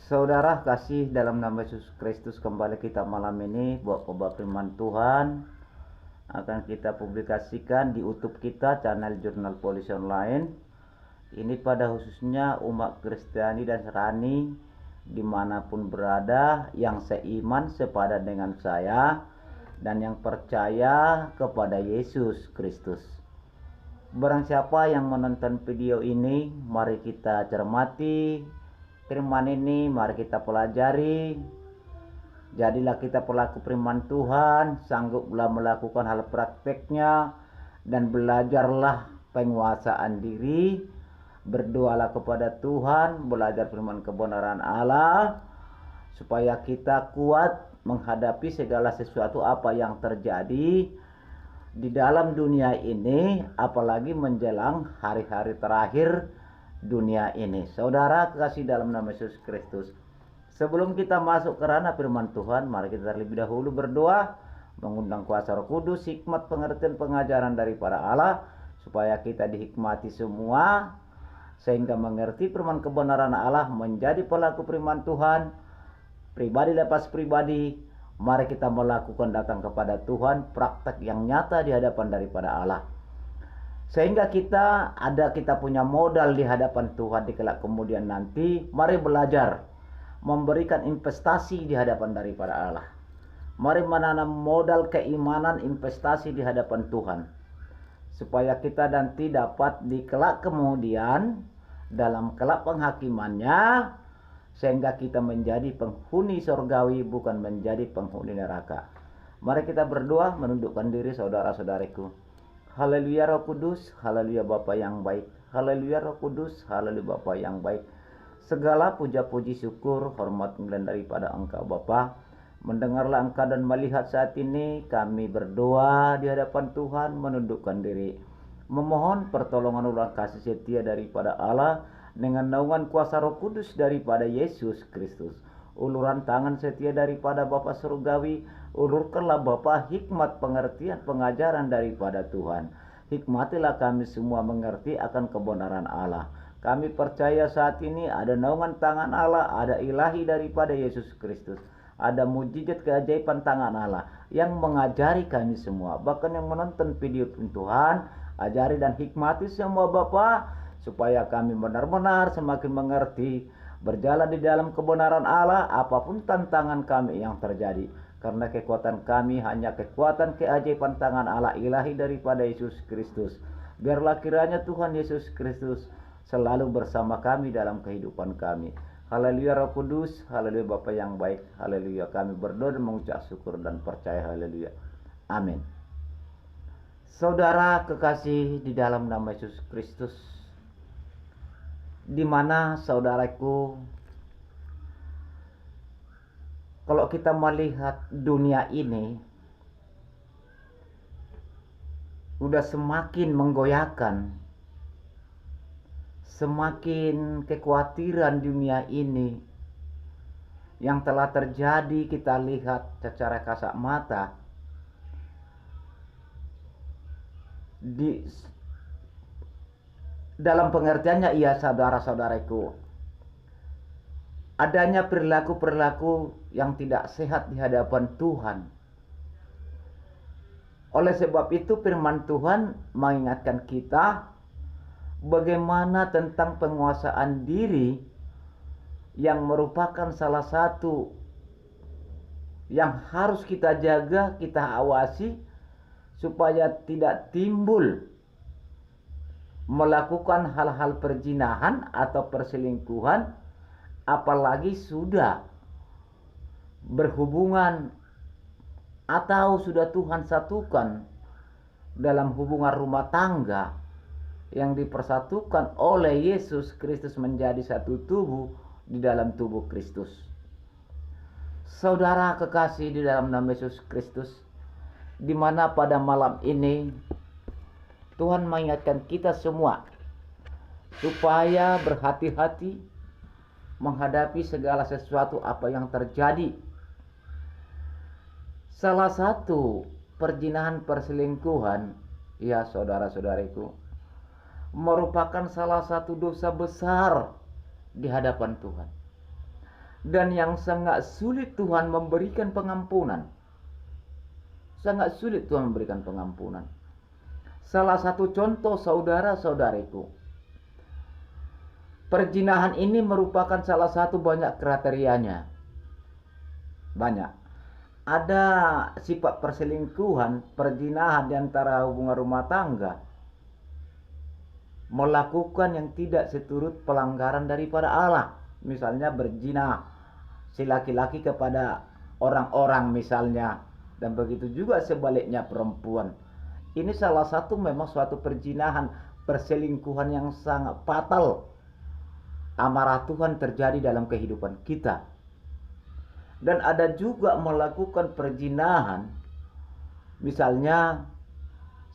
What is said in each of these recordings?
Saudara kasih dalam nama Yesus Kristus, kembali kita malam ini buat khotbah firman Tuhan akan kita publikasikan di YouTube kita, channel Jurnal Polisi Online. Ini pada khususnya umat Kristiani dan Serani dimanapun berada yang seiman sepadan dengan saya dan yang percaya kepada Yesus Kristus. Barang siapa yang menonton video ini, mari kita cermati firman ini, mari kita pelajari. Jadilah kita pelaku firman Tuhan, sangguplah melakukan hal prakteknya, dan belajarlah penguasaan diri. Berdoalah kepada Tuhan, belajar firman kebenaran Allah, supaya kita kuat menghadapi segala sesuatu apa yang terjadi di dalam dunia ini, apalagi menjelang hari-hari terakhir dunia ini. Saudara kasih dalam nama Yesus Kristus, sebelum kita masuk ke ranah firman Tuhan, mari kita terlebih dahulu berdoa, mengundang kuasa Roh Kudus, hikmat pengertian pengajaran daripada Allah, supaya kita dihikmati semua, sehingga mengerti firman kebenaran Allah, menjadi pelaku firman Tuhan, pribadi lepas pribadi. Mari kita melakukan datang kepada Tuhan, praktek yang nyata di hadapan daripada Allah, sehingga kita punya modal di hadapan Tuhan di kelak kemudian nanti. Mari belajar memberikan investasi di hadapan daripada Allah. Mari menanam modal keimanan, investasi di hadapan Tuhan, supaya kita nanti dapat di kelak kemudian dalam kelak penghakimannya, sehingga kita menjadi penghuni surgawi, bukan menjadi penghuni neraka. Mari kita berdoa, menundukkan diri saudara-saudariku. Haleluya Roh Kudus, haleluya Bapa yang baik, haleluya Roh Kudus, haleluya Bapa yang baik. Segala puja-puji, syukur, hormat, kemuliaan daripada Engkau Bapa. Mendengarlah Engkau dan melihat saat ini kami berdoa di hadapan Tuhan, menundukkan diri, memohon pertolongan ulang kasih setia daripada Allah dengan naungan kuasa Roh Kudus daripada Yesus Kristus. Uluran tangan setia daripada Bapa Surgawi, ulurkanlah Bapa hikmat pengertian pengajaran daripada Tuhan. Hikmatilah kami semua mengerti akan kebenaran Allah. Kami percaya saat ini ada naungan tangan Allah, ada ilahi daripada Yesus Kristus, ada mujizat keajaiban tangan Allah yang mengajari kami semua, bahkan yang menonton video Tuhan, ajari dan hikmati semua Bapa, supaya kami benar-benar semakin mengerti, berjalan di dalam kebenaran Allah apapun tantangan kami yang terjadi. Karena kekuatan kami hanya kekuatan keajaiban tangan Allah ilahi daripada Yesus Kristus. Biarlah kiranya Tuhan Yesus Kristus selalu bersama kami dalam kehidupan kami. Haleluya Roh Kudus, haleluya Bapa yang baik, haleluya. Kami berdoa dan mengucap syukur dan percaya, haleluya. Amin. Saudara kekasih di dalam nama Yesus Kristus, di mana saudaraku, kalau kita melihat dunia ini udah semakin menggoyahkan, semakin kekhawatiran dunia ini yang telah terjadi, kita lihat secara kasat mata di dalam pengertiannya, iya saudara-saudaraku, adanya perilaku-perilaku yang tidak sehat di hadapan Tuhan. Oleh sebab itu firman Tuhan mengingatkan kita bagaimana tentang penguasaan diri, yang merupakan salah satu yang harus kita jaga, kita awasi, supaya tidak timbul melakukan hal-hal perzinahan atau perselingkuhan, apalagi sudah berhubungan atau sudah Tuhan satukan dalam hubungan rumah tangga yang dipersatukan oleh Yesus Kristus menjadi satu tubuh di dalam tubuh Kristus. Saudara kekasih di dalam nama Yesus Kristus, di mana pada malam ini Tuhan mengingatkan kita semua supaya berhati-hati menghadapi segala sesuatu apa yang terjadi. Salah satu perzinahan, perselingkuhan, ya saudara-saudariku, merupakan salah satu dosa besar di hadapan Tuhan. dan yang sangat sulit Tuhan memberikan pengampunan. Sangat sulit Tuhan memberikan pengampunan. Salah satu contoh, saudara-saudariku, perzinahan ini merupakan salah satu banyak kriterianya. Banyak. Ada sifat perselingkuhan, perzinahan di antara hubungan rumah tangga, melakukan yang tidak seturut pelanggaran daripada Allah. Misalnya berzina si laki-laki kepada orang-orang misalnya, dan begitu juga sebaliknya perempuan. Ini salah satu memang suatu perzinahan, perselingkuhan yang sangat fatal. Amarah Tuhan terjadi dalam kehidupan kita. Dan ada juga melakukan perzinahan, misalnya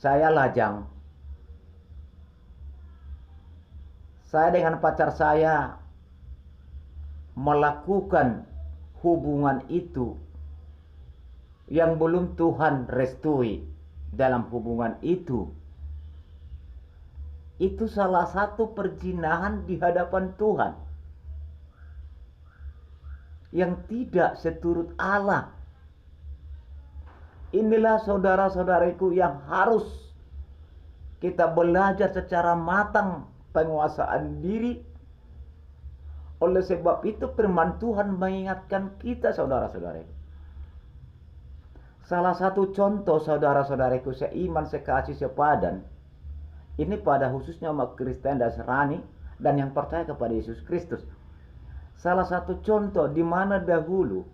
saya lajang, saya dengan pacar saya melakukan hubungan itu yang belum Tuhan restui dalam hubungan itu salah satu perzinahan di hadapan Tuhan yang tidak seturut Allah. Inilah saudara-saudariku yang harus kita belajar secara matang penguasaan diri. Oleh sebab itu firman Tuhan mengingatkan kita, saudara-saudariku. Salah satu contoh, saudara-saudariku, seiman, sekasih, sepadan, ini pada khususnya umat Kristen Nasrani dan yang percaya kepada Yesus Kristus. Salah satu contoh di mana dahulu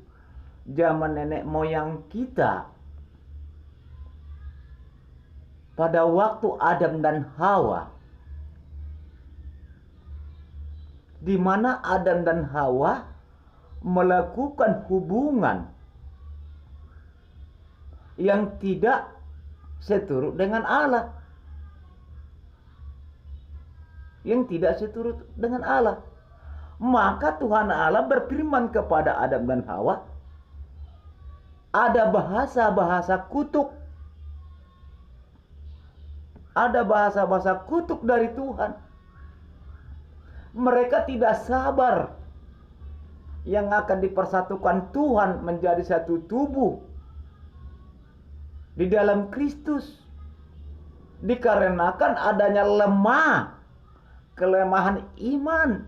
zaman nenek moyang kita, pada waktu Adam dan Hawa, di mana Adam dan Hawa melakukan hubungan yang tidak seturut dengan Allah. Yang tidak seturut dengan Allah. Maka Tuhan Allah berfirman kepada Adam dan Hawa, ada bahasa-bahasa kutuk. Ada bahasa-bahasa kutuk dari Tuhan. Mereka tidak sabar yang akan dipersatukan Tuhan menjadi satu tubuh di dalam Kristus, dikarenakan adanya kelemahan iman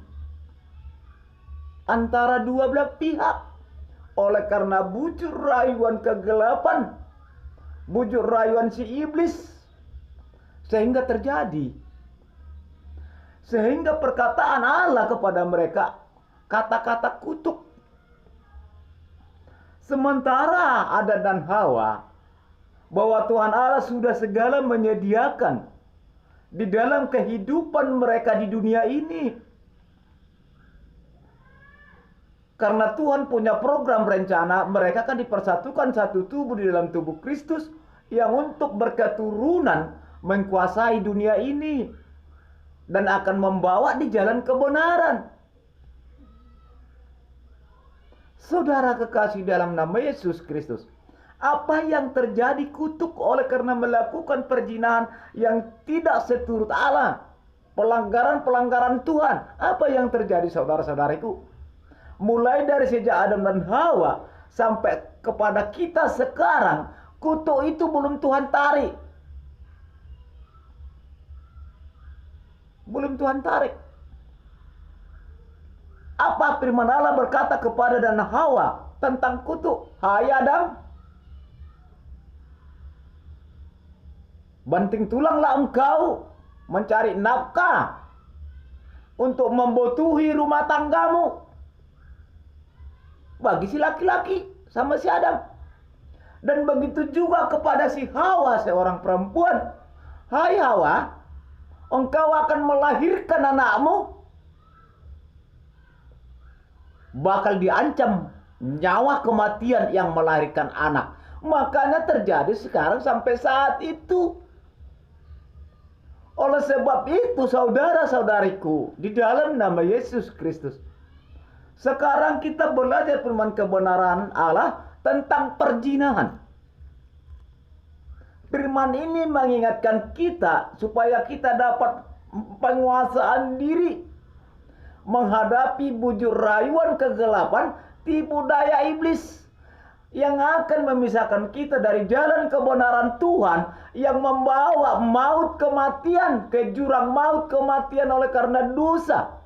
antara dua belah pihak. Oleh karena bujur rayuan kegelapan, bujur rayuan si iblis, sehingga terjadi, sehingga perkataan Allah kepada mereka kata-kata kutuk. Sementara Adam dan Hawa, bahwa Tuhan Allah sudah segala menyediakan di dalam kehidupan mereka di dunia ini. Karena Tuhan punya program rencana, mereka kan dipersatukan satu tubuh di dalam tubuh Kristus yang untuk berketurunan menguasai dunia ini dan akan membawa di jalan kebenaran. Saudara kekasih dalam nama Yesus Kristus, apa yang terjadi kutuk oleh karena melakukan perzinahan yang tidak seturut Allah, pelanggaran-pelanggaran Tuhan. Apa yang terjadi, saudara-saudariku? Mulai dari sejak Adam dan Hawa sampai kepada kita sekarang, kutuk itu belum Tuhan tarik. Belum Tuhan tarik. Apa firman Allah berkata kepada Adam dan Hawa tentang kutuk? Hai Adam, banting tulanglah engkau mencari nafkah untuk membutuhi rumah tanggamu. Bagi si laki-laki sama si Adam. Dan begitu juga kepada si Hawa, seorang perempuan. Hai Hawa, engkau akan melahirkan anakmu, bakal diancam nyawa kematian yang melahirkan anak. Makanya terjadi sekarang sampai saat itu. Oleh sebab itu, saudara-saudariku, di dalam nama Yesus Kristus, sekarang kita belajar firman kebenaran Allah tentang perzinahan. Firman ini mengingatkan kita supaya kita dapat penguasaan diri, menghadapi bujur rayuan kegelapan, tipu daya iblis yang akan memisahkan kita dari jalan kebenaran Tuhan, yang membawa maut kematian ke jurang maut kematian oleh karena dosa.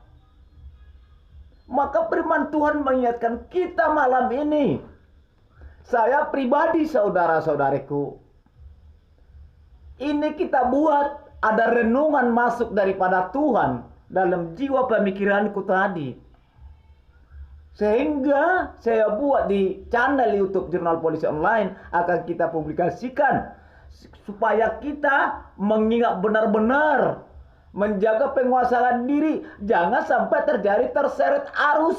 Maka firman Tuhan mengingatkan kita malam ini. Saya pribadi, saudara-saudariku, ini kita buat ada renungan masuk daripada Tuhan dalam jiwa pemikiranku tadi. Sehingga saya buat di channel YouTube Jurnal Polisi Online, akan kita publikasikan supaya kita mengingat benar-benar menjaga penguasaan diri, jangan sampai terjadi terseret arus.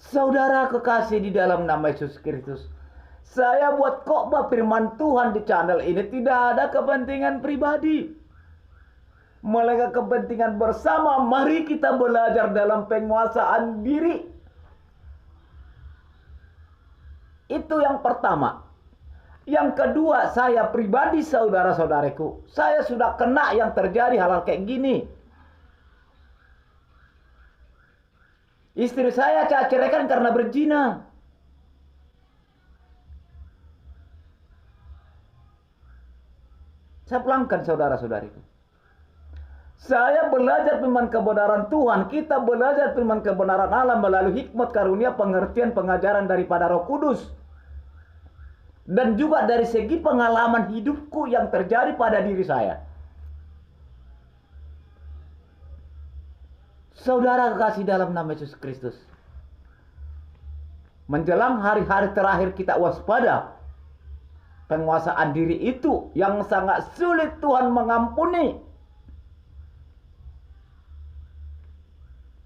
Saudara kekasih di dalam nama Yesus Kristus, saya buat khotbah firman Tuhan di channel ini tidak ada kepentingan pribadi, melainkan kepentingan bersama. Mari kita belajar dalam penguasaan diri. Itu yang pertama. Yang kedua, saya pribadi, saudara-saudariku, saya sudah kena yang terjadi hal-hal kayak gini. Istri saya saya ceraikan karena berzina. Saya pelangkan, saudara-saudariku. Saya belajar firman kebenaran Tuhan. Kita belajar firman kebenaran Allah melalui hikmat karunia pengertian pengajaran daripada Roh Kudus. Dan juga dari segi pengalaman hidupku yang terjadi pada diri saya. Saudara kekasih dalam nama Yesus Kristus, menjelang hari-hari terakhir kita waspada. Penguasaan diri itu yang sangat sulit Tuhan mengampuni.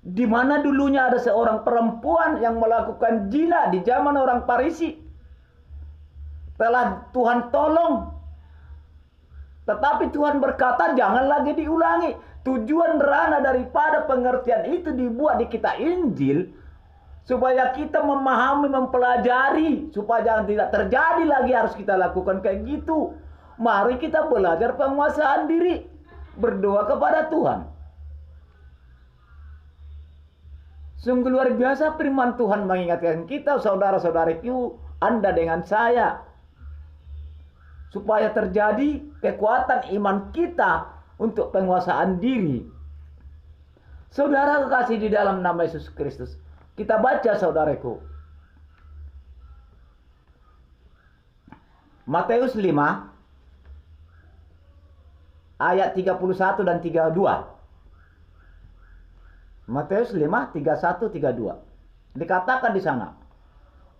Di mana dulunya ada seorang perempuan yang melakukan zina di zaman orang Farisi. Telah Tuhan tolong. Tetapi Tuhan berkata jangan lagi diulangi. Tujuan rana daripada pengertian itu dibuat di kitab Injil, supaya kita memahami, mempelajari, supaya jangan tidak terjadi lagi harus kita lakukan kayak gitu. Mari kita belajar penguasaan diri. Berdoa kepada Tuhan. Sungguh luar biasa firman Tuhan mengingatkan kita, saudara-saudariku, Anda dengan saya, supaya terjadi kekuatan iman kita untuk penguasaan diri. Saudara kekasih di dalam nama Yesus Kristus, kita baca, saudaraku, Matius 5 ayat 31 dan 32. Matius 5, 31, 32. Dikatakan di sana,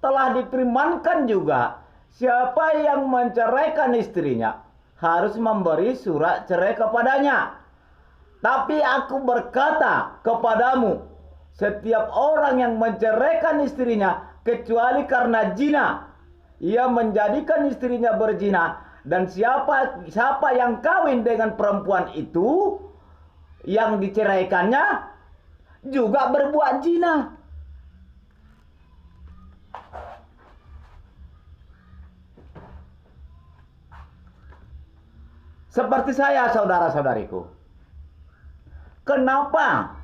telah difirmankan juga, siapa yang menceraikan istrinya harus memberi surat cerai kepadanya. Tapi aku berkata kepadamu, setiap orang yang menceraikan istrinya kecuali karena zina, ia menjadikan istrinya berzina. Dan siapa yang kawin dengan perempuan itu yang diceraikannya juga berbuat zina. Seperti saya, saudara-saudariku, kenapa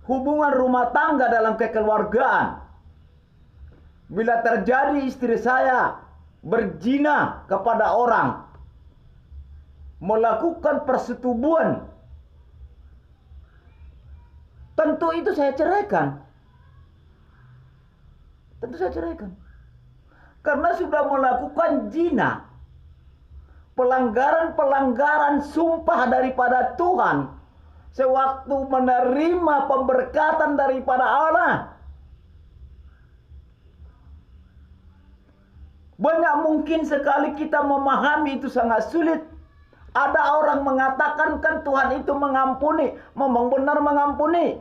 hubungan rumah tangga dalam kekeluargaan, bila terjadi istri saya berzina kepada orang, melakukan persetubuhan, tentu itu saya ceraikan. Tentu saya ceraikan. Karena sudah melakukan zina. Pelanggaran-pelanggaran sumpah daripada Tuhan. Sewaktu menerima pemberkatan daripada Allah. Banyak mungkin sekali kita memahami itu sangat sulit. Ada orang mengatakan kan Tuhan itu mengampuni. Memang benar mengampuni.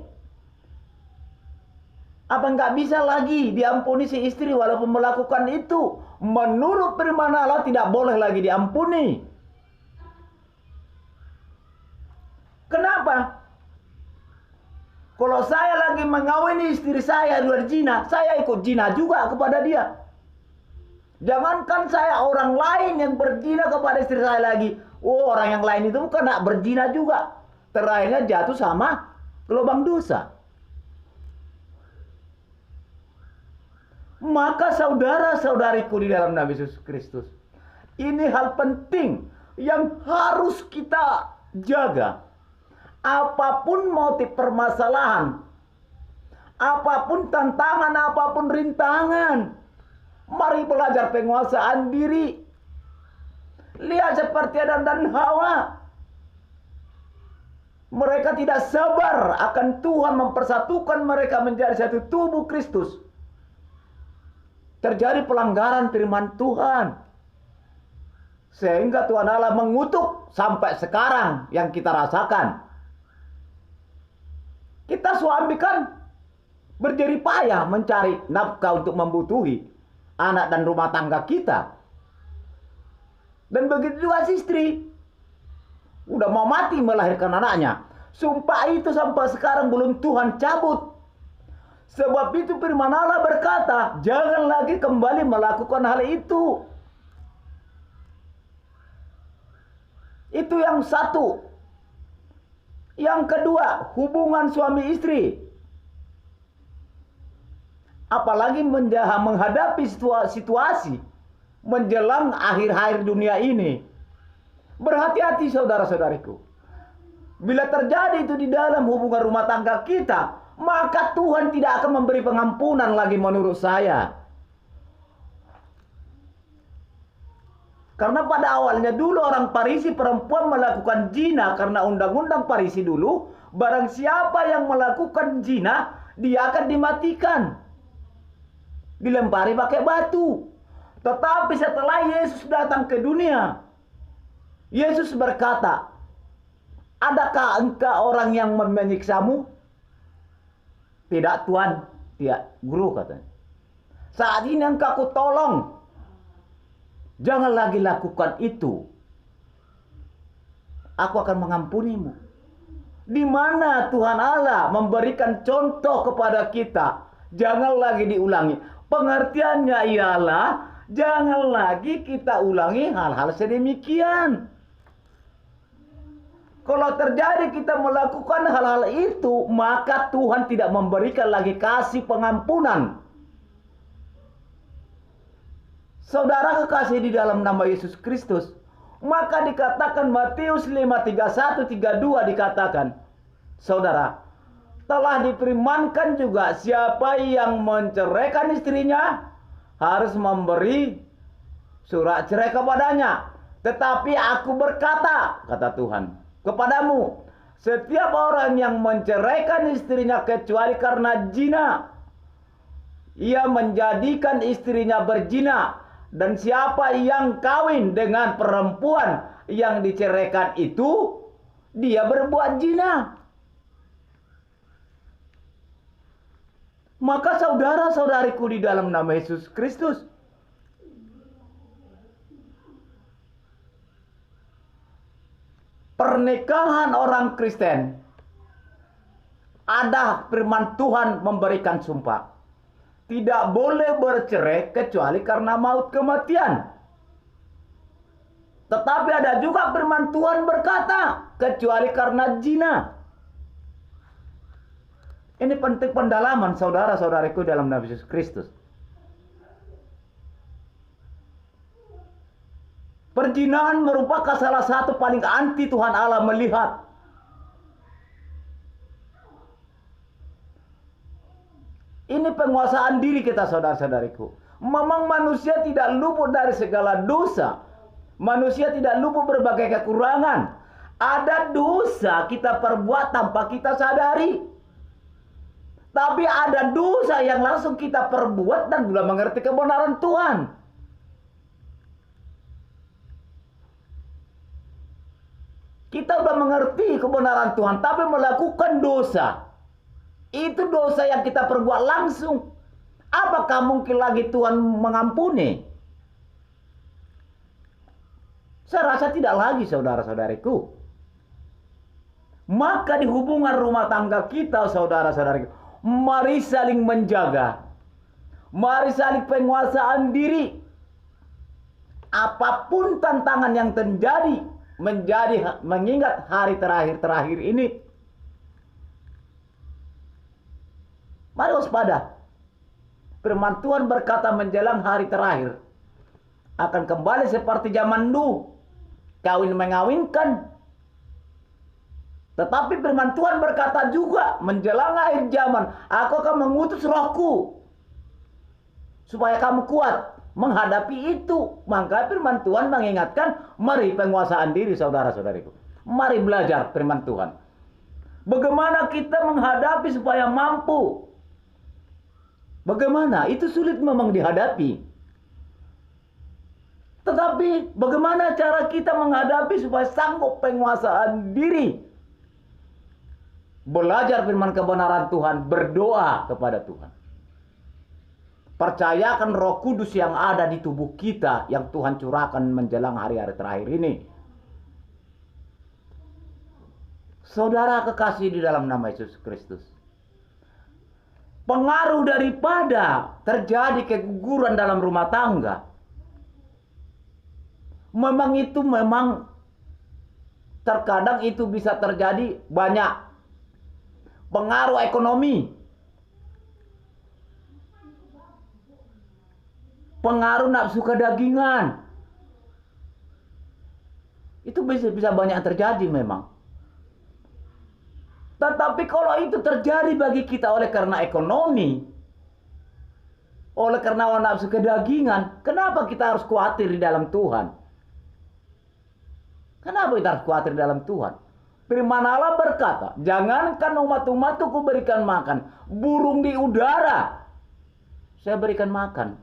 Apa nggak bisa lagi diampuni si istri walaupun melakukan itu? Menurut firman Allah tidak boleh lagi diampuni. Kenapa? Kalau saya lagi mengawini istri saya luar zina, saya ikut zina juga kepada dia. Jangankan saya, orang lain yang berzina kepada istri saya lagi. Oh, orang yang lain itu kena berzina juga. terakhirnya jatuh sama lubang dosa. Maka saudara-saudariku di dalam Nabi Yesus Kristus, ini hal penting yang harus kita jaga. Apapun motif permasalahan, apapun tantangan, apapun rintangan, mari belajar penguasaan diri. Lihat seperti Adam dan Hawa. Mereka tidak sabar akan Tuhan mempersatukan mereka menjadi satu tubuh Kristus. Terjadi pelanggaran firman Tuhan. Sehingga Tuhan Allah mengutuk sampai sekarang yang kita rasakan. Kita suami kan berjerih payah mencari nafkah untuk membutuhi anak dan rumah tangga kita. Dan begitu juga istri. Udah mau mati melahirkan anaknya. Sumpah itu sampai sekarang belum Tuhan cabut. Sebab itu firman Allah berkata, jangan lagi kembali melakukan hal itu. Itu yang satu. Yang kedua, hubungan suami istri. Apalagi menghadapi situasi menjelang akhir-akhir dunia ini. Berhati-hati saudara-saudariku. Bila terjadi itu di dalam hubungan rumah tangga kita, maka Tuhan tidak akan memberi pengampunan lagi menurut saya. Karena pada awalnya dulu orang Parisi perempuan melakukan zina karena undang-undang Parisi dulu. Barang siapa yang melakukan zina, dia akan dimatikan. Dilempari pakai batu. Tetapi setelah Yesus datang ke dunia, Yesus berkata, adakah engkau orang yang menyiksamu? Tidak Tuhan, tidak guru katanya. Saat ini engkau aku tolong. Jangan lagi lakukan itu. Aku akan mengampunimu. Di mana Tuhan Allah memberikan contoh kepada kita. Jangan lagi diulangi. Pengertiannya ialah jangan lagi kita ulangi hal-hal sedemikian. Kalau terjadi kita melakukan hal-hal itu, maka Tuhan tidak memberikan lagi kasih pengampunan. Saudara kekasih di dalam nama Yesus Kristus, maka dikatakan Matius 5:31-32 dikatakan, saudara, telah difirmankan juga siapa yang menceraikan istrinya harus memberi surat cerai kepadanya. Tetapi aku berkata, kata Tuhan, kepadamu, setiap orang yang menceraikan istrinya kecuali karena zina, ia menjadikan istrinya berzina. Dan siapa yang kawin dengan perempuan yang diceraikan itu, dia berbuat zina. Maka saudara-saudariku di dalam nama Yesus Kristus, pernikahan orang Kristen, ada firman Tuhan memberikan sumpah. Tidak boleh bercerai kecuali karena maut kematian. Tetapi ada juga firman Tuhan berkata, kecuali karena zina. Ini penting pendalaman saudara-saudariku dalam Nabi Yesus Kristus. Perzinahan merupakan salah satu paling anti Tuhan Allah melihat. Ini penguasaan diri kita saudara-saudariku. Memang manusia tidak luput dari segala dosa. Manusia tidak luput berbagai kekurangan. Ada dosa kita perbuat tanpa kita sadari. Tapi ada dosa yang langsung kita perbuat dan belum mengerti kebenaran Tuhan. Kita sudah mengerti kebenaran Tuhan, tapi melakukan dosa. Itu dosa yang kita perbuat langsung. Apakah mungkin lagi Tuhan mengampuni? Saya rasa tidak lagi saudara-saudariku. Maka di hubungan rumah tangga kita saudara-saudariku, mari saling menjaga. Mari saling penguasaan diri. Apapun tantangan yang terjadi, mengingat hari terakhir ini. Mari waspada. Firman Tuhan berkata menjelang hari terakhir akan kembali seperti zaman dulu, kawin mengawinkan. Tetapi firman Tuhan berkata juga menjelang akhir zaman, aku akan mengutus rohku supaya kamu kuat menghadapi itu. Maka firman Tuhan mengingatkan, mari penguasaan diri saudara-saudariku. Mari belajar firman Tuhan. Bagaimana kita menghadapi supaya mampu. Bagaimana? Itu sulit memang dihadapi. Tetapi bagaimana cara kita menghadapi supaya sanggup penguasaan diri? Belajar firman kebenaran Tuhan, berdoa kepada Tuhan. Percayakan Roh Kudus yang ada di tubuh kita yang Tuhan curahkan menjelang hari-hari terakhir ini. Saudara kekasih di dalam nama Yesus Kristus. Pengaruh daripada terjadi keguguran dalam rumah tangga. Memang terkadang itu bisa terjadi banyak. Pengaruh ekonomi. Pengaruh nafsu kedagingan. Itu bisa banyak terjadi memang. Tetapi kalau itu terjadi bagi kita oleh karena ekonomi, oleh karena nafsu kedagingan, kenapa kita harus khawatir di dalam Tuhan? Kenapa kita harus khawatir di dalam Tuhan? Firman Allah berkata, jangankan umat-umatku kuberikan makan, burung di udara saya berikan makan.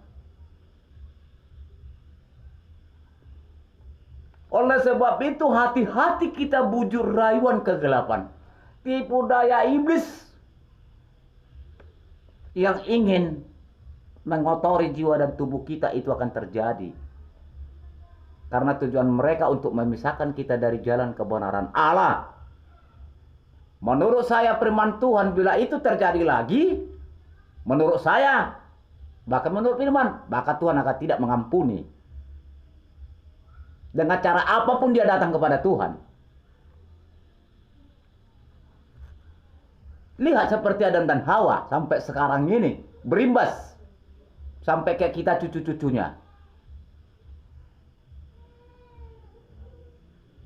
Oleh sebab itu hati-hati kita bujur rayuan kegelapan. Tipu daya iblis yang ingin mengotori jiwa dan tubuh kita itu akan terjadi. Karena tujuan mereka untuk memisahkan kita dari jalan kebenaran Allah. Menurut saya firman Tuhan bila itu terjadi lagi, menurut saya, bahkan menurut firman, maka Tuhan akan tidak mengampuni. Dengan cara apapun dia datang kepada Tuhan. Lihat seperti Adam dan Hawa sampai sekarang ini berimbas sampai kayak kita cucu-cucunya.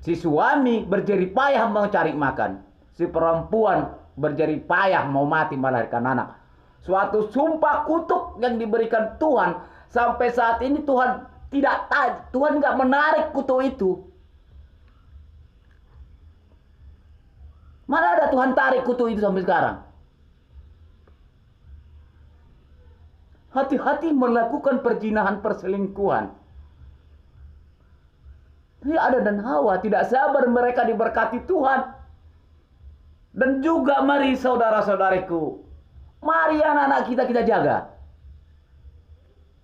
Si suami berjerih payah mau cari makan, si perempuan berjerih payah mau mati melahirkan anak. Suatu sumpah kutuk yang diberikan Tuhan sampai saat ini Tuhan nggak menarik kutuk itu. Mana ada Tuhan tarik kutuk itu sampai sekarang? Hati-hati melakukan perzinahan, perselingkuhan. Ini Adam dan Hawa tidak sabar mereka diberkati Tuhan. Dan juga mari saudara-saudariku, mari anak-anak kita jaga.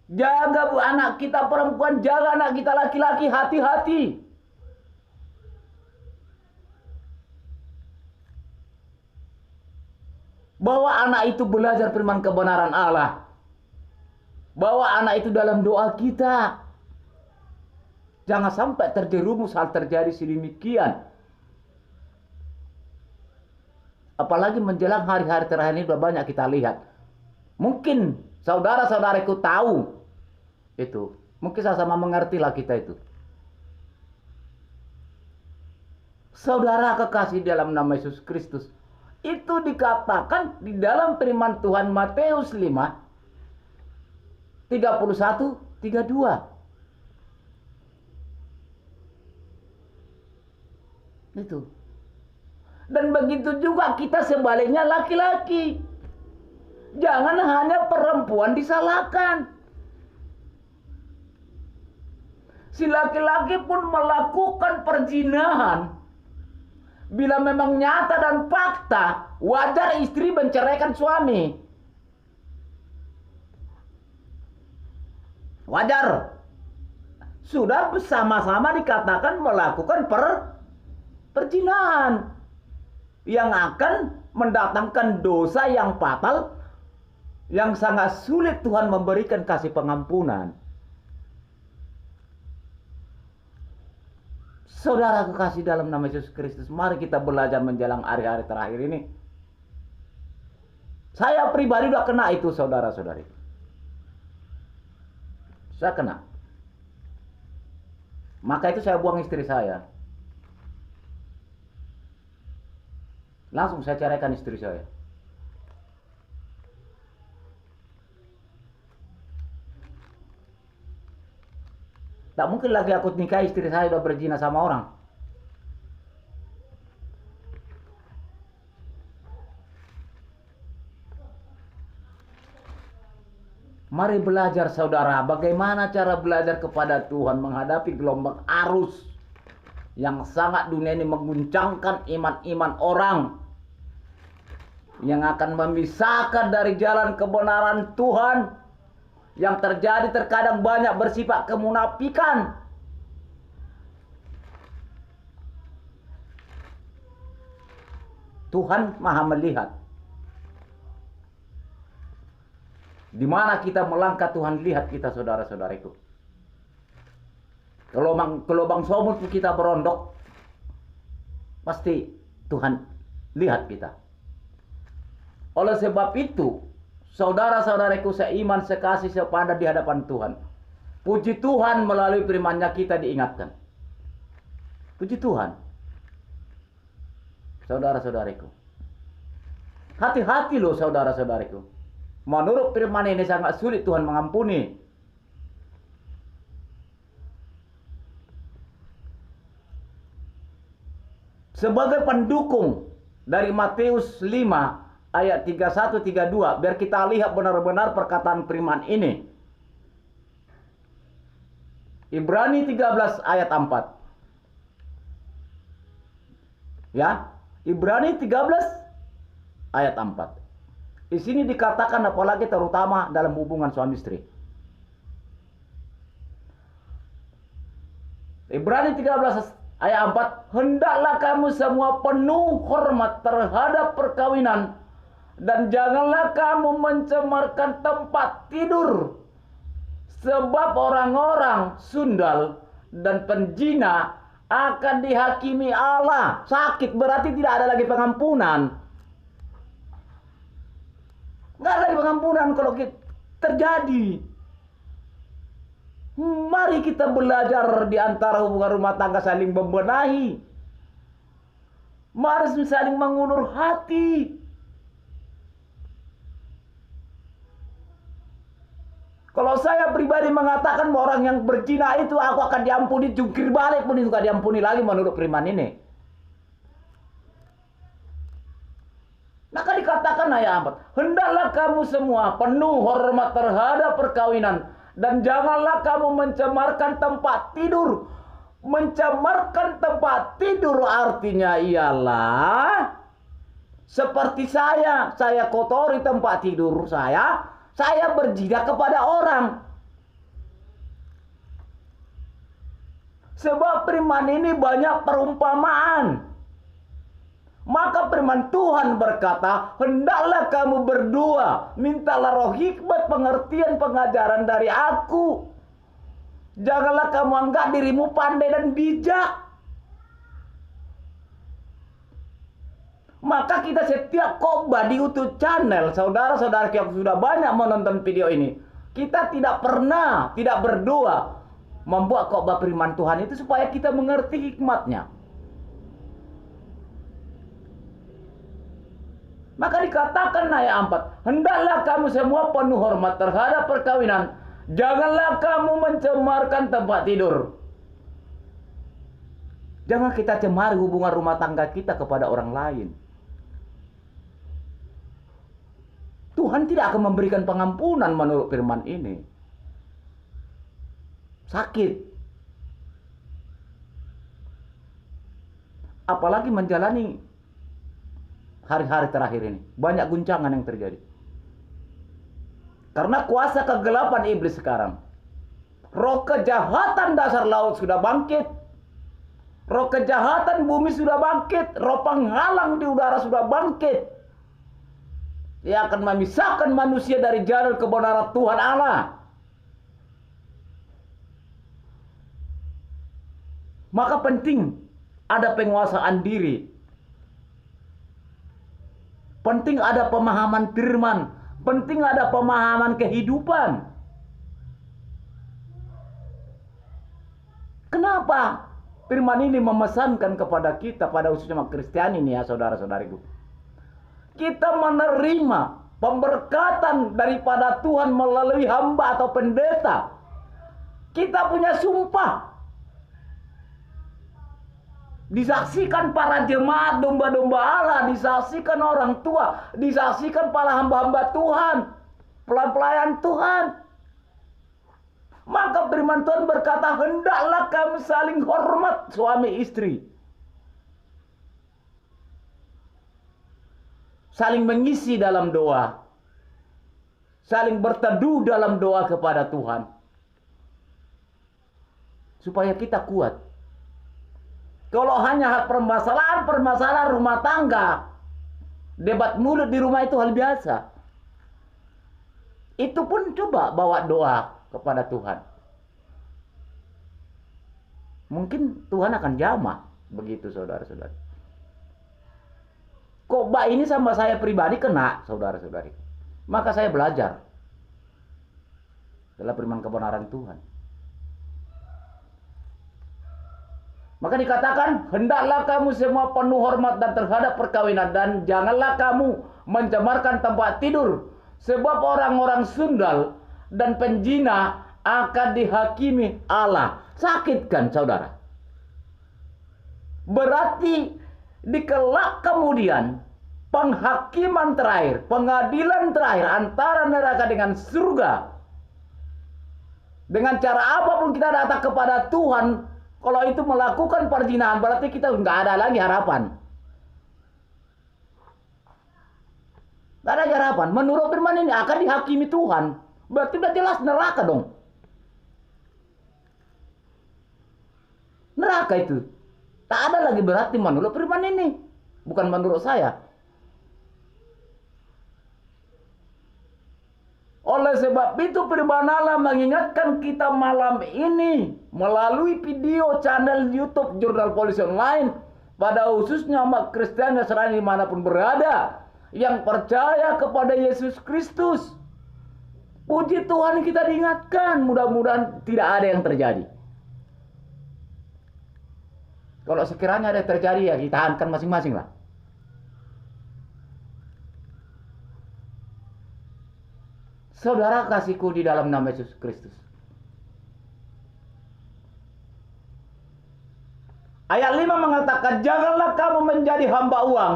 Jaga anak kita perempuan, jaga anak kita laki-laki, hati-hati. Bahwa anak itu belajar firman kebenaran Allah. Bahwa anak itu dalam doa kita. Jangan sampai terjerumus hal terjadi sedemikian. Apalagi menjelang hari-hari terakhir ini banyak kita lihat. Mungkin saudara-saudariku tahu itu. Mungkin sama-sama mengertilah kita itu. Saudara kekasih dalam nama Yesus Kristus. Itu dikatakan di dalam firman Tuhan Matius 5 31 32. Itu. Dan begitu juga kita sebaliknya laki-laki. Jangan hanya perempuan disalahkan. Si laki-laki pun melakukan perzinahan. Bila memang nyata dan fakta, wajar istri menceraikan suami. Wajar. Sudah bersama-sama dikatakan melakukan perzinahan. Yang akan mendatangkan dosa yang fatal. Yang sangat sulit Tuhan memberikan kasih pengampunan. Saudara kekasih dalam nama Yesus Kristus, mari kita belajar menjelang hari-hari terakhir ini. Saya pribadi udah kena itu, saudara-saudari. Saya kena. Maka itu saya buang istri saya. Langsung saya ceraikan istri saya. Tak mungkin lagi aku nikah istri saya udah berzina sama orang. Mari belajar saudara, bagaimana cara belajar kepada Tuhan menghadapi gelombang arus yang sangat dunia ini mengguncangkan iman-iman orang, yang akan memisahkan dari jalan kebenaran Tuhan. Yang terjadi terkadang banyak bersifat kemunafikan. Tuhan Maha melihat. Di mana kita melangkah, Tuhan lihat kita, saudara-saudariku. Kalau sumur kita berondok, pasti Tuhan lihat kita. Oleh sebab itu, saudara-saudariku seiman, sekasih, sepadan di hadapan Tuhan, puji Tuhan melalui firman-Nya kita diingatkan. Puji Tuhan. Saudara-saudariku, hati-hati loh saudara-saudariku. Menurut firman ini sangat sulit Tuhan mengampuni. Sebagai pendukung dari Matius 5 ayat 31-32, biar kita lihat benar-benar perkataan firman ini. Ibrani 13 ayat 4. Ya, Ibrani 13 ayat 4. Di sini dikatakan apalagi terutama dalam hubungan suami istri. Ibrani 13 ayat 4, hendaklah kamu semua penuh hormat terhadap perkawinan, dan janganlah kamu mencemarkan tempat tidur, sebab orang-orang sundal dan penjina akan dihakimi Allah. Sakit berarti tidak ada lagi pengampunan. Nggak ada lagi pengampunan kalau terjadi. Mari kita belajar di antara hubungan rumah tangga saling membenahi. Mari saling mengulur hati. Kalau saya pribadi mengatakan bahwa orang yang berzina itu aku akan diampuni, jungkir balik pun juga diampuni lagi menurut firman ini. Maka dikatakan ayat 4, hendaklah kamu semua penuh hormat terhadap perkawinan, dan janganlah kamu mencemarkan tempat tidur. Mencemarkan tempat tidur artinya ialah seperti saya kotori tempat tidur saya berzina kepada orang. Sebab firman ini banyak perumpamaan. Maka firman Tuhan berkata, hendaklah kamu berdua, mintalah roh hikmat, pengertian, pengajaran dari aku. Janganlah kamu anggap dirimu pandai dan bijak. Maka kita setiap khotbah di YouTube channel, saudara-saudara yang sudah banyak menonton video ini, kita tidak pernah, tidak berdoa membuat khotbah firman Tuhan itu supaya kita mengerti hikmatnya. Maka dikatakan ayat 4, hendaklah kamu semua penuh hormat terhadap perkawinan, janganlah kamu mencemarkan tempat tidur. Jangan kita cemari hubungan rumah tangga kita kepada orang lain. Tuhan tidak akan memberikan pengampunan menurut firman ini. Sakit. Apalagi menjalani hari-hari terakhir ini. Banyak guncangan yang terjadi. Karena kuasa kegelapan iblis sekarang. Roh kejahatan dasar laut sudah bangkit. Roh kejahatan bumi sudah bangkit. Roh penghalang di udara sudah bangkit. Dia akan memisahkan manusia dari jalan kebenaran Tuhan Allah. Maka penting ada penguasaan diri. Penting ada pemahaman firman. Penting ada pemahaman kehidupan. Kenapa firman ini memesankan kepada kita pada khususnya umat Kristiani ini ya saudara-saudariku. Kita menerima pemberkatan daripada Tuhan melalui hamba atau pendeta. Kita punya sumpah. Disaksikan para jemaat domba-domba Allah, disaksikan orang tua, disaksikan para hamba-hamba Tuhan, pelayan Tuhan. Maka firman Tuhan berkata, hendaklah kamu saling hormat suami istri. Saling mengisi dalam doa. Saling berteduh dalam doa kepada Tuhan. Supaya kita kuat. Kalau hanya permasalahan rumah tangga, debat mulut di rumah itu hal biasa. Itu pun coba bawa doa kepada Tuhan. Mungkin Tuhan akan jamah. Begitu saudara-saudari. Khotbah ini sama saya pribadi kena, saudara-saudari. Maka saya belajar dalam firman kebenaran Tuhan. Maka dikatakan, hendaklah kamu semua penuh hormat dan terhadap perkawinan, dan janganlah kamu mencemarkan tempat tidur, sebab orang-orang sundal dan penjina akan dihakimi Allah. Sakit kan saudara? Berarti di kelak kemudian penghakiman terakhir, pengadilan terakhir antara neraka dengan surga. Dengan cara apapun kita datang kepada Tuhan, kalau itu melakukan perzinahan, berarti kita nggak ada lagi harapan. Nggak ada harapan. Menurut firman ini akan dihakimi Tuhan. Berarti udah jelas neraka dong. Neraka itu. Tak ada lagi berarti menurut firman ini. Bukan menurut saya. Oleh sebab itu firman Allah mengingatkan kita malam ini melalui video channel YouTube Jurnal Polisi Online, pada khususnya umat Kristen Nasrani dimanapun berada yang percaya kepada Yesus Kristus. Puji Tuhan kita diingatkan, mudah-mudahan tidak ada yang terjadi. Kalau sekiranya ada yang terjadi ya kita tahankan masing-masing lah. Saudara kasihku di dalam nama Yesus Kristus. Ayat 5 mengatakan, janganlah kamu menjadi hamba uang,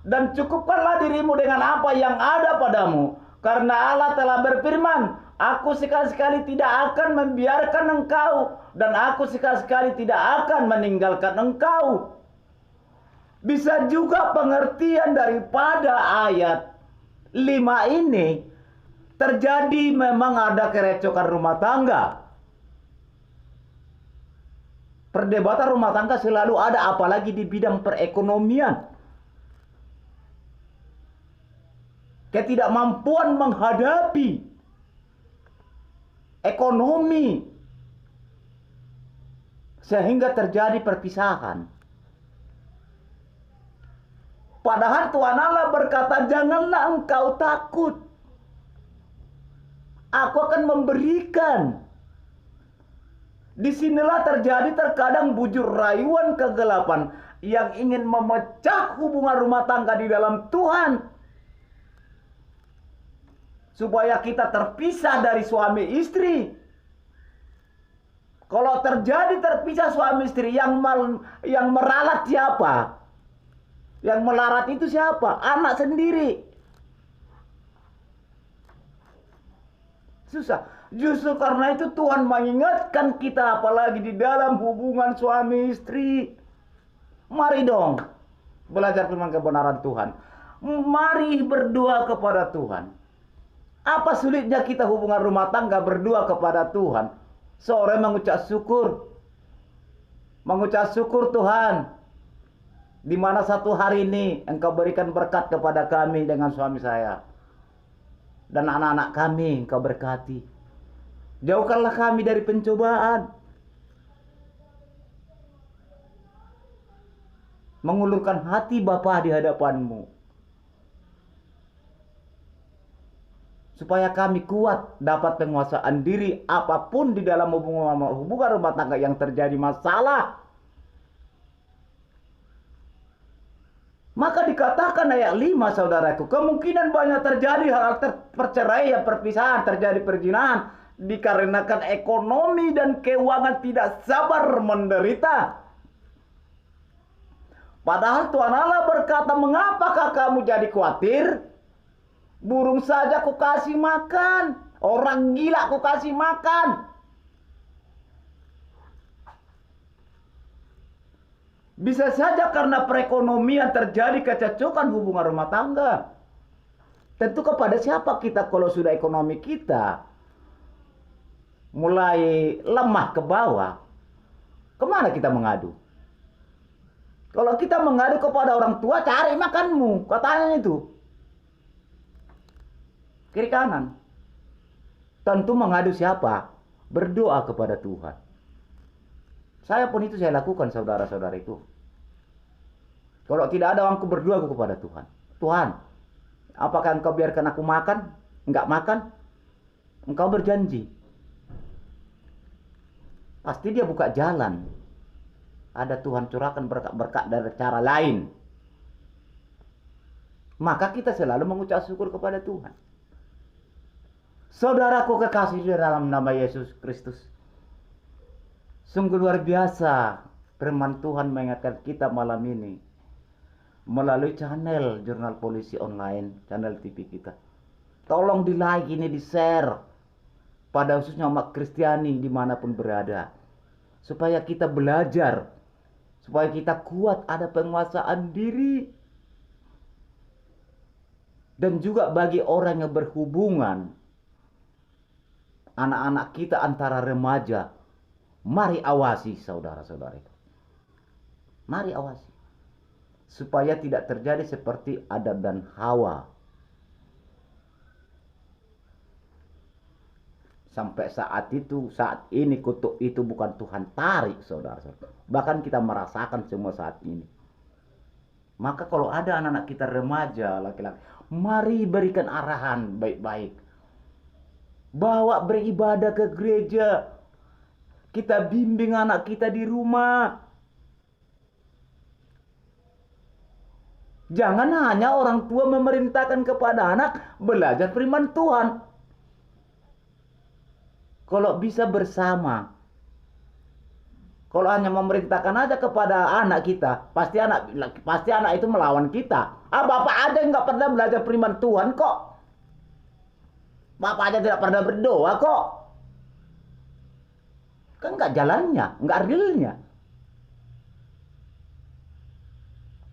dan cukupkanlah dirimu dengan apa yang ada padamu. Karena Allah telah berfirman, aku sekali-sekali tidak akan membiarkan engkau, dan aku sekali-sekali tidak akan meninggalkan engkau. Bisa juga pengertian daripada ayat 5 ini, terjadi memang ada kerecokan rumah tangga. Perdebatan rumah tangga selalu ada, apalagi di bidang perekonomian. Ketidakmampuan menghadapi ekonomi sehingga terjadi perpisahan. Padahal Tuhan Allah berkata, janganlah engkau takut. Aku akan memberikan. Disinilah terjadi terkadang bujur rayuan kegelapan yang ingin memecah hubungan rumah tangga di dalam Tuhan. Supaya kita terpisah dari suami istri. Kalau terjadi terpisah suami istri, yang meralat siapa? Yang melarat itu siapa? Anak sendiri. Susah. Justru karena itu Tuhan mengingatkan kita, apalagi di dalam hubungan suami istri. Mari dong belajar firman kebenaran Tuhan. Mari berdoa kepada Tuhan. Apa sulitnya kita hubungan rumah tangga berdoa kepada Tuhan? Sore mengucap syukur. Mengucap syukur Tuhan, di mana satu hari ini Engkau berikan berkat kepada kami dengan suami saya. Dan anak-anak kami Engkau berkati. Jauhkanlah kami dari pencobaan. mengulurkan hati Bapa di hadapan-Mu, supaya kami kuat dapat penguasaan diri apapun di dalam hubungan rumah tangga yang terjadi masalah. Maka dikatakan ayat 5, saudaraku, kemungkinan banyak terjadi hal perceraian, perpisahan, terjadi perzinahan dikarenakan ekonomi dan keuangan tidak sabar menderita. Padahal Tuhan Allah berkata, mengapakah kamu jadi khawatir? Burung saja ku kasih makan, orang gila ku kasih makan. Bisa saja karena perekonomian terjadi kecocokan hubungan rumah tangga. Tentu kepada siapa kita kalau sudah ekonomi kita mulai lemah ke bawah? Kemana kita mengadu? Kalau kita mengadu kepada orang tua, cari makanmu, katanya itu. Kiri kanan. Tentu mengadu siapa? Berdoa kepada Tuhan. Saya pun itu saya lakukan, saudara-saudara itu. Kalau tidak ada uangku, berdoa aku kepada Tuhan. Tuhan, apakah Engkau biarkan aku makan? Enggak makan? Engkau berjanji. Pasti dia buka jalan. Ada Tuhan curahkan berkat-berkat dari cara lain. Maka kita selalu mengucap syukur kepada Tuhan. Saudaraku kekasih di dalam nama Yesus Kristus, sungguh luar biasa firman Tuhan mengingatkan kita malam ini melalui channel Jurnal Polisi Online, channel TV kita. Tolong di like ini, di share pada khususnya umat Kristiani dimanapun berada, supaya kita belajar, supaya kita kuat, ada penguasaan diri. Dan juga bagi orang yang berhubungan, anak-anak kita antara remaja, mari awasi saudara-saudara itu. Mari awasi. Supaya tidak terjadi seperti Adam dan Hawa. Sampai saat ini kutuk itu bukan Tuhan tarik, saudara-saudara. Bahkan kita merasakan semua saat ini. Maka kalau ada anak-anak kita remaja, laki-laki, mari berikan arahan baik-baik. Bawa beribadah ke gereja. Kita bimbing anak kita di rumah. Jangan hanya orang tua memerintahkan kepada anak belajar firman Tuhan. Kalau bisa bersama. Kalau hanya memerintahkan aja kepada anak kita, pasti anak itu melawan kita. Bapak aja nggak pernah belajar firman Tuhan kok. Bapak aja tidak pernah berdoa kok. Kan nggak jalannya, nggak realnya.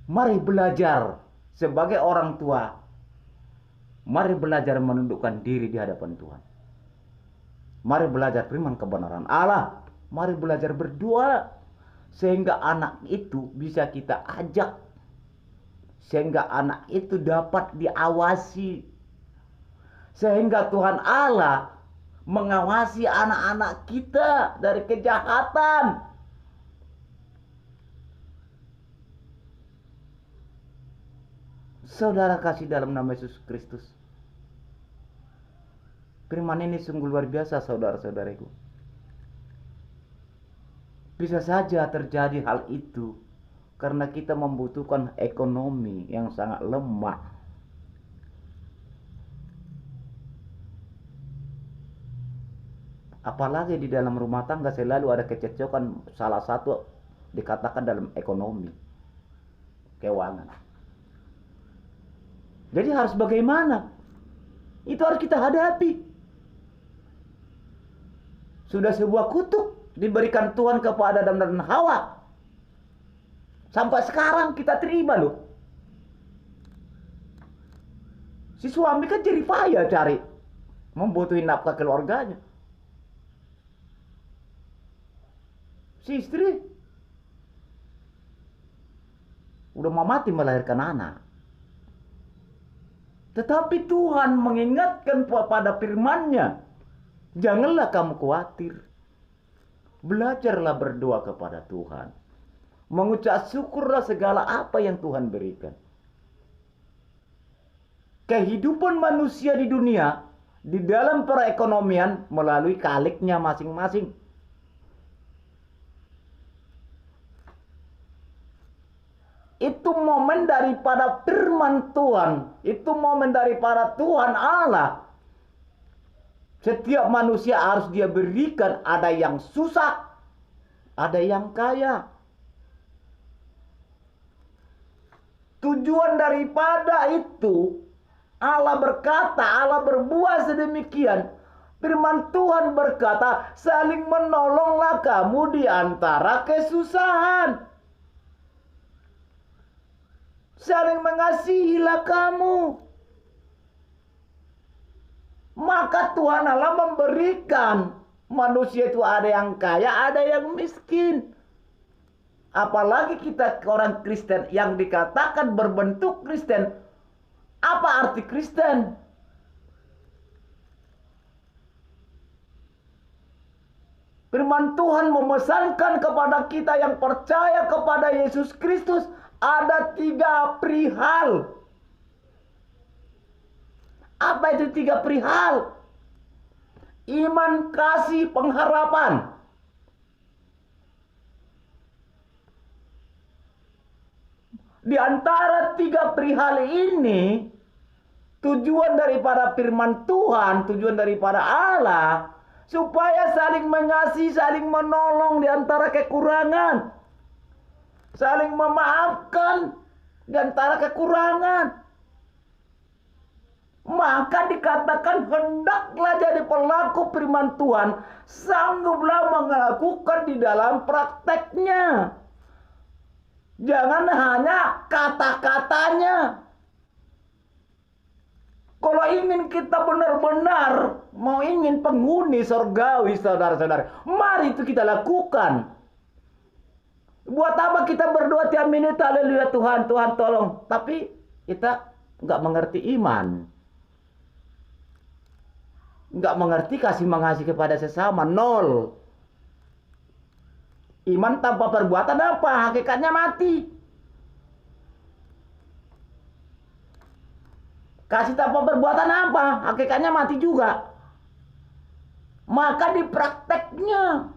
Mari belajar sebagai orang tua. Mari belajar menundukkan diri di hadapan Tuhan. Mari belajar firman kebenaran Allah. Mari belajar berdoa. Sehingga anak itu bisa kita ajak. Sehingga anak itu dapat diawasi. Sehingga Tuhan Allah mengawasi anak-anak kita dari kejahatan. Saudara kasih dalam nama Yesus Kristus. Firman ini sungguh luar biasa, saudara-saudariku. Bisa saja terjadi hal itu karena kita membutuhkan ekonomi yang sangat lemah. Apalagi di dalam rumah tangga selalu ada kececokan, salah satu dikatakan dalam ekonomi, keuangan. Jadi harus bagaimana? Itu harus kita hadapi. Sudah sebuah kutuk diberikan Tuhan kepada Adam dan Hawa. Sampai sekarang kita terima loh. Si suami kan jerih payah cari, membutuhin nafkah keluarganya. Si istri udah mau mati melahirkan anak. Tetapi Tuhan mengingatkan pada firman-Nya, janganlah kamu khawatir. Belajarlah berdoa kepada Tuhan. mengucap syukurlah segala apa yang Tuhan berikan. Kehidupan manusia di dunia di dalam perekonomian melalui kaliknya masing-masing. Itu momen daripada firman Tuhan, itu momen daripada Tuhan Allah. Setiap manusia harus dia berikan, ada yang susah, ada yang kaya. Tujuan daripada itu, Allah berkata, Allah berbuat sedemikian. Firman Tuhan berkata, saling menolonglah kamu di antara kesusahan. Saling mengasihilah kamu. Maka Tuhan Allah memberikan. Manusia itu ada yang kaya, ada yang miskin. Apalagi kita orang Kristen yang dikatakan berbentuk Kristen. Apa arti Kristen? Firman Tuhan memesankan kepada kita yang percaya kepada Yesus Kristus ada 3 perihal. Apa itu 3 perihal? Iman, kasih, pengharapan. Di antara 3 perihal ini, tujuan daripada firman Tuhan, tujuan daripada Allah, supaya saling mengasihi, saling menolong di antara kekurangan. Saling memaafkan di antara kekurangan. Maka dikatakan hendaklah jadi pelaku firman Tuhan, sangguplah melakukan di dalam prakteknya. Jangan hanya kata-katanya. Kalau ingin kita benar-benar mau ingin penghuni surgawi, saudara-saudara, mari itu kita lakukan. Buat apa kita berdoa tiap menit, haleluya Tuhan, Tuhan tolong. Tapi kita nggak mengerti iman. Nggak mengerti kasih mengasihi kepada sesama, nol. Iman tanpa perbuatan apa? Hakikatnya mati. Kasih tanpa perbuatan apa? Hakikatnya mati juga. Maka di prakteknya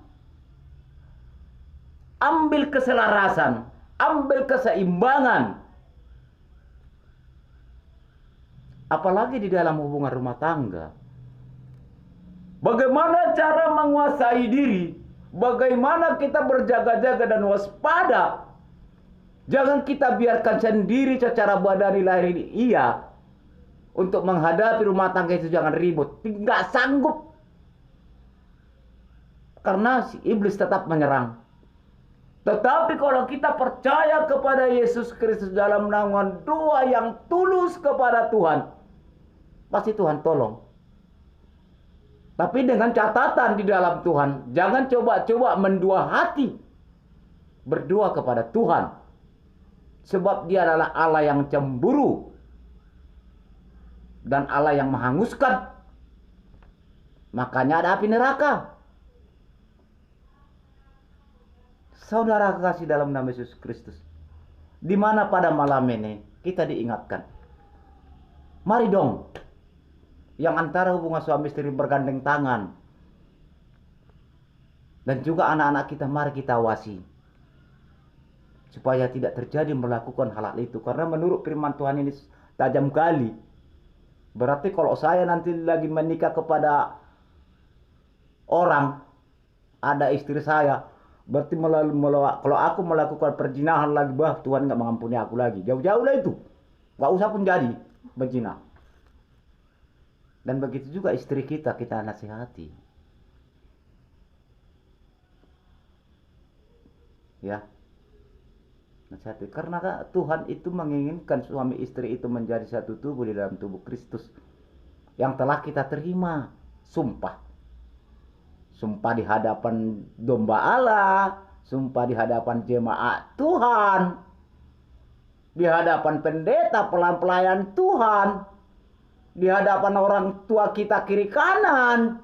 ambil keselarasan, ambil keseimbangan. Apalagi di dalam hubungan rumah tangga. Bagaimana cara menguasai diri? Bagaimana kita berjaga-jaga dan waspada? Jangan kita biarkan sendiri secara badani lahir ini. Iya. Untuk menghadapi rumah tangga itu jangan ribut. Tidak sanggup. Karena si iblis tetap menyerang. Tetapi kalau kita percaya kepada Yesus Kristus dalam naungan doa yang tulus kepada Tuhan, pasti Tuhan tolong. Tapi dengan catatan di dalam Tuhan, jangan coba-coba mendua hati berdoa kepada Tuhan. Sebab Dia adalah Allah yang cemburu dan Allah yang menghanguskan. Makanya ada api neraka. Saudara kasih dalam nama Yesus Kristus, di mana pada malam ini kita diingatkan, mari dong, yang antara hubungan suami istri bergandeng tangan. Dan juga anak-anak kita mari kita awasi. Supaya tidak terjadi melakukan hal-hal itu. Karena menurut firman Tuhan ini tajam kali. Berarti kalau saya nanti lagi menikah kepada orang, ada istri saya, berarti kalau aku melakukan perzinahan lagi, bah Tuhan nggak mengampuni aku lagi. Jauh-jauh lah itu. Nggak usah pun jadi berzina. Dan begitu juga istri kita nasihati. Ya. Nasihati. Karena Tuhan itu menginginkan suami istri itu menjadi satu tubuh di dalam tubuh Kristus. Yang telah kita terima. Sumpah. Sumpah di hadapan domba Allah. Sumpah di hadapan jemaat Tuhan. Di hadapan pendeta, pelayan Tuhan. Di hadapan orang tua kita kiri kanan.